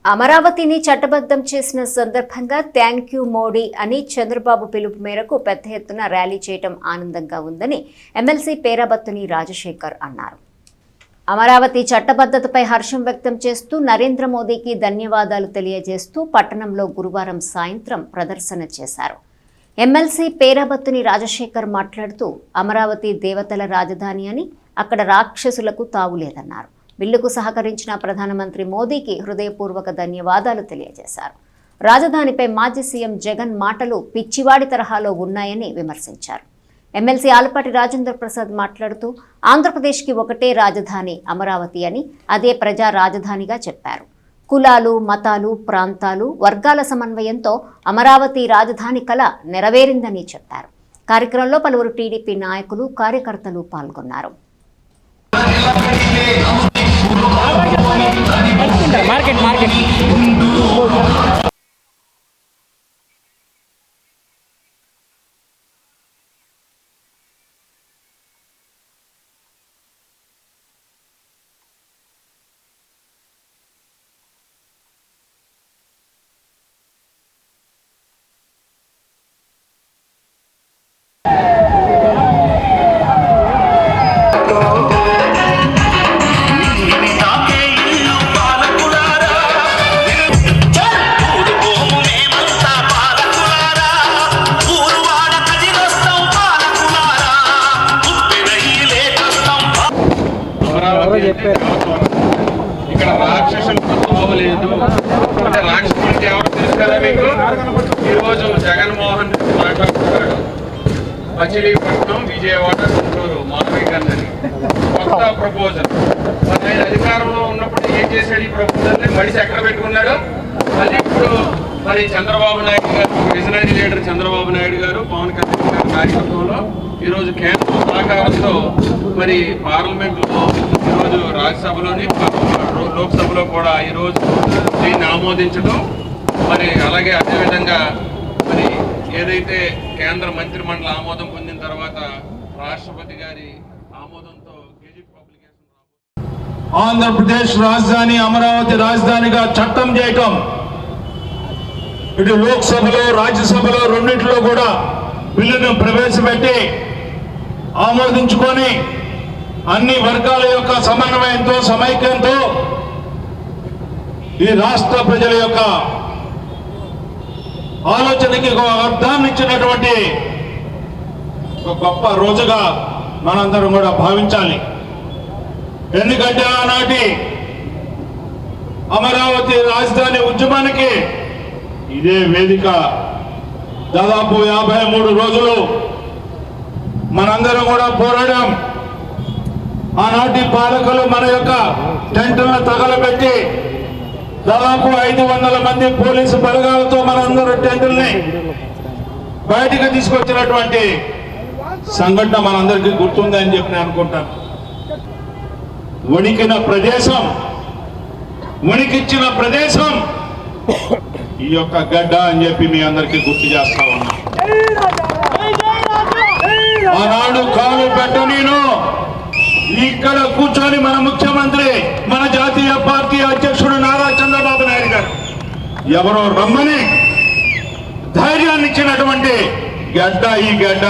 అమరావతిని చట్టబద్ధం చేసిన సందర్భంగా థ్యాంక్ యూ మోడీ అని చంద్రబాబు పిలుపు మేరకు పెద్ద ఎత్తున ర్యాలీ చేయడం ఆనందంగా ఉందని ఎమ్మెల్సీ పేరాబత్తుని రాజశేఖర్ అన్నారు. అమరావతి చట్టబద్ధతపై హర్షం వ్యక్తం చేస్తూ నరేంద్ర మోదీకి ధన్యవాదాలు తెలియజేస్తూ పట్టణంలో గురువారం సాయంత్రం ప్రదర్శన చేశారు. ఎమ్మెల్సీ పేరాబత్తుని రాజశేఖర్ మాట్లాడుతూ అమరావతి దేవతల రాజధాని అని అక్కడ రాక్షసులకు తావులేదన్నారు. బిల్లుకు సహకరించిన ప్రధానమంత్రి మోదీకి హృదయపూర్వక ధన్యవాదాలు తెలియజేశారు. రాజధానిపై మాజీ సీఎం జగన్ మాటలు పిచ్చివాడి తరహాలో ఉన్నాయని విమర్శించారు. ఎమ్మెల్సీ ఆలపాటి రాజేంద్ర ప్రసాద్ మాట్లాడుతూ ఆంధ్రప్రదేశ్కి ఒకటే రాజధాని అమరావతి అని, అదే ప్రజా రాజధానిగా చెప్పారు. కులాలు, మతాలు, ప్రాంతాలు, వర్గాల సమన్వయంతో అమరావతి రాజధాని కల నెరవేరిందని చెప్పారు. కార్యక్రమంలో పలువురు టీడీపీ నాయకులు, కార్యకర్తలు పాల్గొన్నారు. మార్కెట్ ఇక్కడ రాక్షసులకు తావలేదు అంటే రాక్షసులకి ఎవరు తెలుసు కదా మీకు. ఈరోజు జగన్మోహన్ రెడ్డి మాట్లాడుతున్నాడు మచిలీపట్నం, విజయవాడ, గుంటూరు మానవీకరణని కొత్త ప్రపోజల్. మరి ఆయన అధికారంలో ఉన్నప్పుడు ఏం చేశాడు? ఈ ప్రపోజల్ని మడిసి ఎక్కడ పెట్టుకున్నాడు? మళ్ళీ ఇప్పుడు మరి చంద్రబాబు నాయుడు గారు, విజనరీ లీడర్ చంద్రబాబు నాయుడు గారు, పవన్ కళ్యాణ్ గారి నాయకత్వంలో ఈరోజు కేంద్ర సహకారంతో మరి పార్లమెంట్లో, ఈరోజు రాజ్యసభలోని, లోక్సభలో కూడా ఈరోజు దీన్ని ఆమోదించడం, మరి అలాగే అదేవిధంగా మరి ఏదైతే కేంద్ర మంత్రి మండలి ఆమోదం పొందిన తర్వాత రాష్ట్రపతి గారి ఆమోదంతో గెజిట్ పబ్లికేషన్ ఆంధ్రప్రదేశ్ రాజధాని అమరావతి రాజధానిగా చట్టం చేయటం, ఇటు లోక్సభలో రాజ్యసభలో రెండింటిలో కూడా బిల్లును ప్రవేశపెట్టి ఆమోదించుకొని అన్ని వర్గాల యొక్క సమన్వయంతో, సమైక్యంతో ఈ రాష్ట్ర ప్రజల యొక్క ఆలోచనకి ఒక అర్థాన్ని ఇచ్చినటువంటి ఒక గొప్ప రోజుగా మనందరం కూడా భావించాలి. ఎందుకంటే ఆనాటి అమరావతి రాజధాని ఉద్యమానికి ఇదే వేదిక. దాదాపు 53 రోజులు మనందరం కూడా పోరాడాం. ఆనాటి పాలకులు మన యొక్క టెంట్లను తగలబెట్టి దాదాపు 500 మంది పోలీసు బలగాలతో మనందరూ టెంటుల్ని బయటికి తీసుకొచ్చినటువంటి సంఘటన మనందరికీ గుర్తుందని చెప్పి నేను అనుకుంటాను. వణికిన ప్రదేశం, వణికిచ్చిన ప్రదేశం ఈ యొక్క గడ్డ అని చెప్పి మీ అందరికీ గుర్తు చేస్తా ఉన్నా. ఆనాడు కాలు పెట్ట నేను ఇక్కడ కూర్చొని మన ముఖ్యమంత్రి, మన జాతీయ పార్టీ అధ్యక్షుడు నారా చంద్రబాబు నాయుడు గారు ఎవరో రమ్మని ధైర్యాన్ని ఇచ్చినటువంటి గడ్డ ఈ గడ్డ,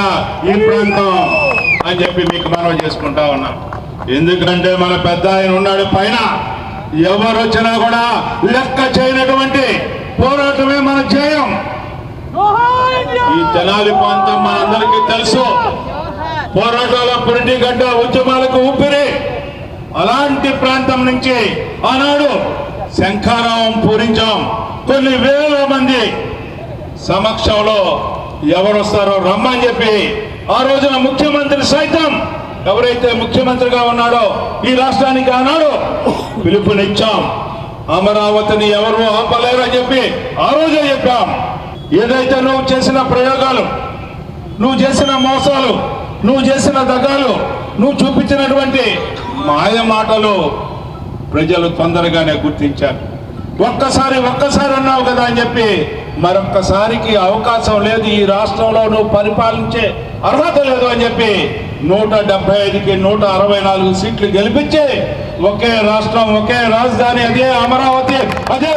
ఈ ప్రాంతం అని చెప్పి మీకు మనవి చేసుకుంటా ఉన్నాం. ఎందుకంటే మన పెద్ద ఆయన ఉన్నాడు పైన, ఎవరు వచ్చినా కూడా లెక్క చేయనటువంటి పోరాటమే మన జయం. ఈ తెనాలి ప్రాంతం మనందరికీ తెలుసు, పోరాటాల పురిటి గడ్డ, ఉద్యమాలకు ఊపిరి. అలాంటి ప్రాంతం నుంచి ఆనాడు శంఖారావం పూరించాం. కొన్ని వేల మంది సమక్షంలో ఎవరు వస్తారో రమ్మని చెప్పి ఆ రోజున ముఖ్యమంత్రి సైతం, ఎవరైతే ముఖ్యమంత్రిగా ఉన్నాడో ఈ రాష్ట్రానికి ఆనాడు పిలుపునిచ్చాం. అమరావతిని ఎవరు ఆపలేరని చెప్పి ఆ రోజే చెప్పాం. ఏదైతే నువ్వు చేసిన ప్రయోగాలు, నువ్వు చేసిన మోసాలు, నువ్వు చేసిన దగాలు, నువ్వు చూపించినటువంటి మాయ మాటలు ప్రజలు తొందరగానే గుర్తించారు. ఒక్కసారి అన్నావు కదా అని చెప్పి మరొక్కసారికి అవకాశం లేదు, ఈ రాష్ట్రంలో నువ్వు పరిపాలించే అర్హత లేదు అని చెప్పి 175కి 164 సీట్లు గెలిపించి ఒకే రాష్ట్రం, ఒకే రాజధాని, అదే అమరావతి, అదే